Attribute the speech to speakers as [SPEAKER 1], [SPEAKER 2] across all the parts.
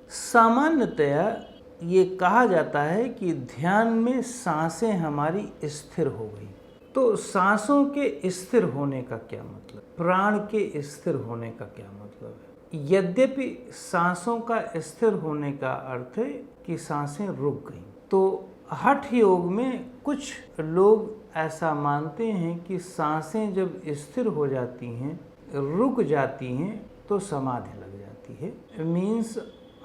[SPEAKER 1] सामान्यतया ये कहा जाता है कि ध्यान में सांसें हमारी स्थिर हो गई। तो सांसों के स्थिर होने का क्या मतलब, प्राण के स्थिर होने का क्या मतलब है? यद्यपि सांसों का स्थिर होने का अर्थ है कि सांसें रुक गई। तो हठ योग में कुछ लोग ऐसा मानते हैं कि सांसें जब स्थिर हो जाती हैं, रुक जाती हैं, तो समाधि लग जाती है। मीन्स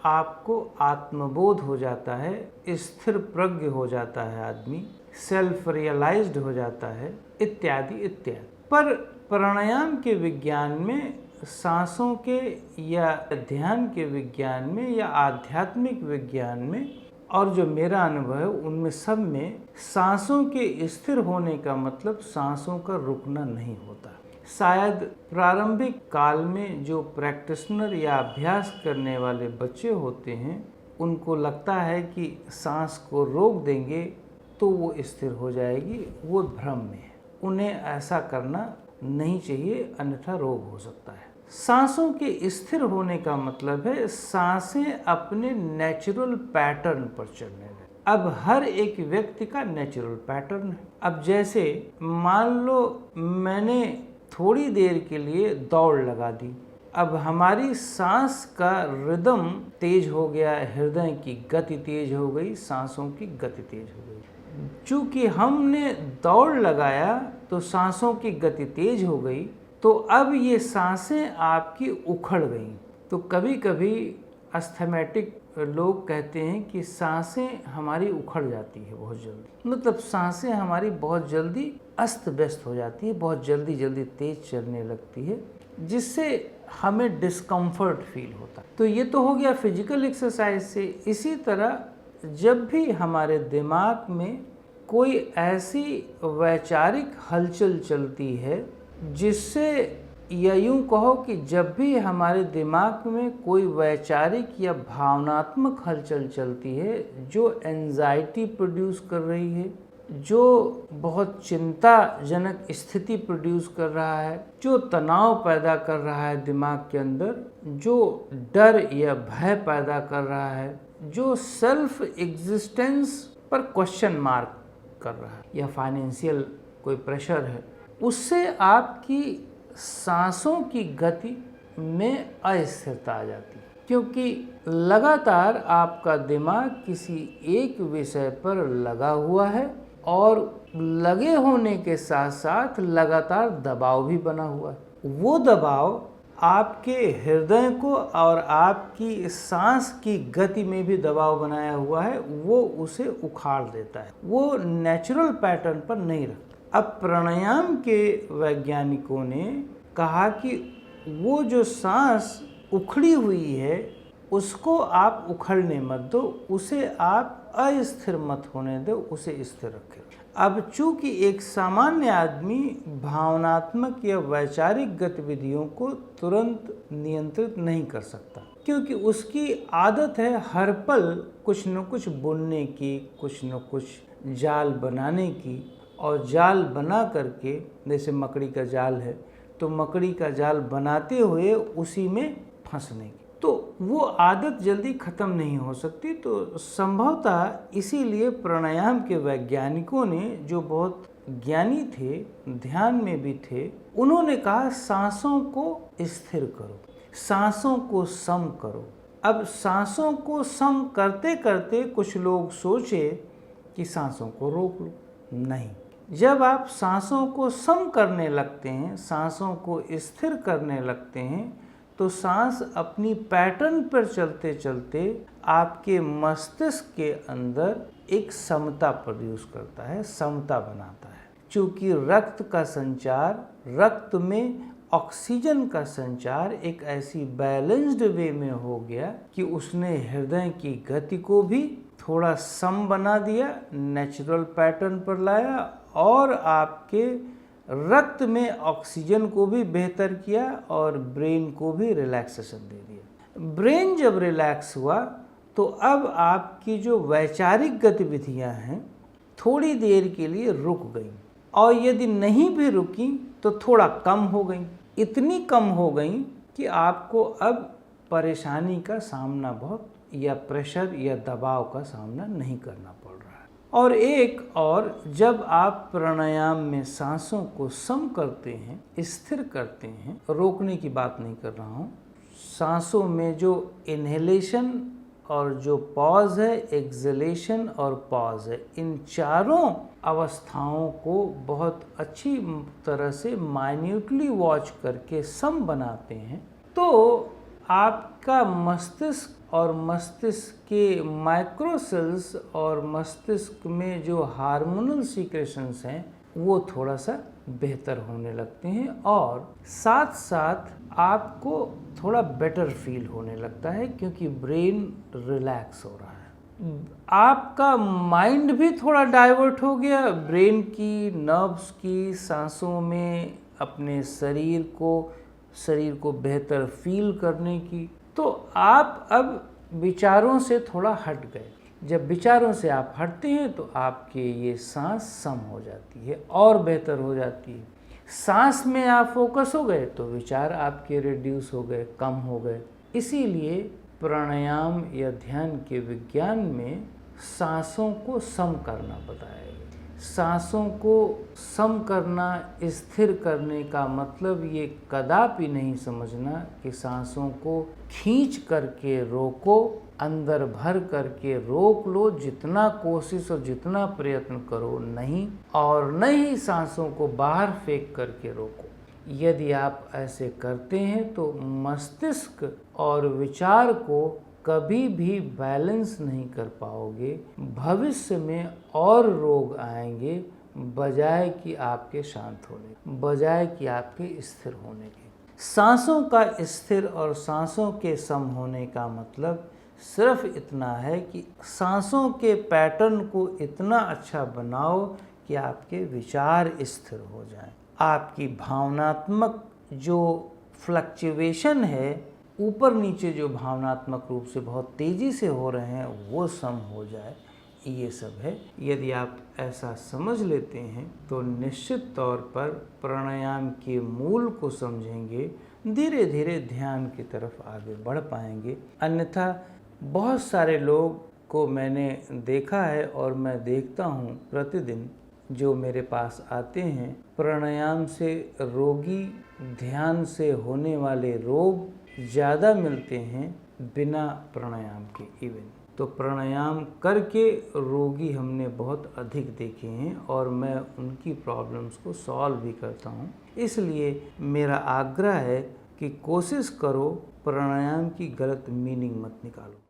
[SPEAKER 1] आपको आत्मबोध हो जाता है, स्थिर प्रज्ञ हो जाता है आदमी, सेल्फ रियलाइज्ड हो जाता है, इत्यादि इत्यादि। पर प्राणायाम के विज्ञान में, सांसों के या ध्यान के विज्ञान में या आध्यात्मिक विज्ञान में, और जो मेरा अनुभव है उनमें सब में, सांसों के स्थिर होने का मतलब सांसों का रुकना नहीं होता। शायद प्रारंभिक काल में जो प्रैक्टिशनर या अभ्यास करने वाले बच्चे होते हैं, उनको लगता है कि सांस को रोक देंगे तो वो स्थिर हो जाएगी। वो भ्रम में है, उन्हें ऐसा करना नहीं चाहिए, अन्यथा रोग हो सकता है। सांसों के स्थिर होने का मतलब है सांसें अपने नेचुरल पैटर्न पर चलने लगे। अब हर एक व्यक्ति का नेचुरल पैटर्न है। अब जैसे मान लो मैंने थोड़ी देर के लिए दौड़ लगा दी, अब हमारी सांस का रिदम तेज हो गया, हृदय की गति तेज हो गई, सांसों की गति तेज हो गई। चूँकि हमने दौड़ लगाया तो सांसों की गति तेज हो गई, तो अब ये सांसें आपकी उखड़ गई। तो कभी कभी अस्थमैटिक लोग कहते हैं कि सांसें हमारी उखड़ जाती है बहुत जल्दी, मतलब सांसें हमारी बहुत जल्दी अस्त व्यस्त हो जाती है, बहुत जल्दी जल्दी तेज चलने लगती है, जिससे हमें डिस्कम्फर्ट फील होता है। तो ये तो हो गया फिजिकल एक्सरसाइज से। इसी तरह जब भी हमारे दिमाग में कोई ऐसी वैचारिक हलचल चलती है, जिससे या यूँ कहो कि जब भी हमारे दिमाग में कोई वैचारिक या भावनात्मक हलचल चलती है जो एंजाइटी प्रोड्यूस कर रही है, जो बहुत चिंताजनक स्थिति प्रोड्यूस कर रहा है, जो तनाव पैदा कर रहा है दिमाग के अंदर, जो डर या भय पैदा कर रहा है, जो सेल्फ एग्जिस्टेंस पर क्वेश्चन मार्क कर रहा है, या फाइनेंशियल कोई प्रेशर है, उससे आपकी सांसों की गति में अस्थिरता आ जाती है। क्योंकि लगातार आपका दिमाग किसी एक विषय पर लगा हुआ है और लगे होने के साथ साथ लगातार दबाव भी बना हुआ है। वो दबाव आपके हृदय को और आपकी सांस की गति में भी दबाव बनाया हुआ है, वो उसे उखाड़ देता है, वो नेचुरल पैटर्न पर नहीं रखता। अब प्राणायाम के वैज्ञानिकों ने कहा कि वो जो सांस उखड़ी हुई है उसको आप उखड़ने मत दो, उसे आप अस्थिर मत होने दो, उसे स्थिर रखें। अब चूंकि एक सामान्य आदमी भावनात्मक या वैचारिक गतिविधियों को तुरंत नियंत्रित नहीं कर सकता, क्योंकि उसकी आदत है हर पल कुछ न कुछ बुनने की, कुछ न कुछ जाल बनाने की, और जाल बना करके, जैसे मकड़ी का जाल है तो मकड़ी का जाल बनाते हुए उसी में फंसने की, तो वो आदत जल्दी ख़त्म नहीं हो सकती। तो संभवतः इसीलिए प्राणायाम के वैज्ञानिकों ने, जो बहुत ज्ञानी थे, ध्यान में भी थे, उन्होंने कहा सांसों को स्थिर करो, सांसों को सम करो। अब सांसों को सम करते करते कुछ लोग सोचे कि सांसों को रोक लो, नहीं। जब आप सांसों को सम करने लगते हैं, सांसों को स्थिर करने लगते हैं, तो सांस अपनी पैटर्न पर चलते चलते आपके मस्तिष्क के अंदर एक समता प्रोड्यूस करता है, समता बनाता है। चूँकि रक्त का संचार, रक्त में ऑक्सीजन का संचार एक ऐसी बैलेंस्ड वे में हो गया कि उसने हृदय की गति को भी थोड़ा सम बना दिया, नेचुरल पैटर्न पर लाया, और आपके रक्त में ऑक्सीजन को भी बेहतर किया और ब्रेन को भी रिलैक्सेशन दे दिया। ब्रेन जब रिलैक्स हुआ तो अब आपकी जो वैचारिक गतिविधियां हैं थोड़ी देर के लिए रुक गई, और यदि नहीं भी रुकी तो थोड़ा कम हो गई। इतनी कम हो गई कि आपको अब परेशानी का सामना बहुत या प्रेशर या दबाव का सामना नहीं करना पड़ रहा है। और एक और, जब आप प्राणायाम में सांसों को सम करते हैं, स्थिर करते हैं, रोकने की बात नहीं कर रहा हूँ, सांसों में जो इन्हेलेशन और जो पॉज है, एक्सलेशन और पॉज है, इन चारों अवस्थाओं को बहुत अच्छी तरह से माइन्यूटली वॉच करके सम बनाते हैं, तो आपका मस्तिष्क और मस्तिष्क के माइक्रोसेल्स और मस्तिष्क में जो हार्मोनल सीक्रेशंस हैं वो थोड़ा सा बेहतर होने लगते हैं, और साथ साथ आपको थोड़ा बेटर फील होने लगता है क्योंकि ब्रेन रिलैक्स हो रहा है। आपका माइंड भी थोड़ा डाइवर्ट हो गया ब्रेन की, नर्व्स की, सांसों में अपने शरीर को बेहतर फील करने की। तो आप अब विचारों से थोड़ा हट गए। जब विचारों से आप हटते हैं तो आपके ये सांस सम हो जाती है और बेहतर हो जाती है। सांस में आप फोकस हो गए तो विचार आपके रिड्यूस हो गए, कम हो गए। इसीलिए प्राणायाम या ध्यान के विज्ञान में सांसों को सम करना बताया गया। सांसों को सम करना, स्थिर करने का मतलब ये कदापि नहीं समझना कि सांसों को खींच करके रोको, अंदर भर करके रोक लो, जितना कोशिश और जितना प्रयत्न करो नहीं, और न ही सांसों को बाहर फेंक करके रोको। यदि आप ऐसे करते हैं तो मस्तिष्क और विचार को कभी भी बैलेंस नहीं कर पाओगे। भविष्य में और रोग आएंगे बजाय कि आपके शांत होने, बजाय कि आपके स्थिर होने के। सांसों का स्थिर और सांसों के सम होने का मतलब सिर्फ इतना है कि सांसों के पैटर्न को इतना अच्छा बनाओ कि आपके विचार स्थिर हो जाएं, आपकी भावनात्मक जो फ्लक्चुएशन है, ऊपर नीचे जो भावनात्मक रूप से बहुत तेज़ी से हो रहे हैं, वो सम हो जाए। ये सब है। यदि आप ऐसा समझ लेते हैं तो निश्चित तौर पर प्राणायाम के मूल को समझेंगे, धीरे धीरे ध्यान की तरफ आगे बढ़ पाएंगे। अन्यथा बहुत सारे लोग को मैंने देखा है और मैं देखता हूँ प्रतिदिन, जो मेरे पास आते हैं, प्राणायाम से रोगी ध्यान से होने वाले रोग ज़्यादा मिलते हैं बिना प्राणायाम के इवन। तो प्राणायाम करके रोगी हमने बहुत अधिक देखे हैं और मैं उनकी प्रॉब्लम्स को सॉल्व भी करता हूँ। इसलिए मेरा आग्रह है कि कोशिश करो प्राणायाम की गलत मीनिंग मत निकालो।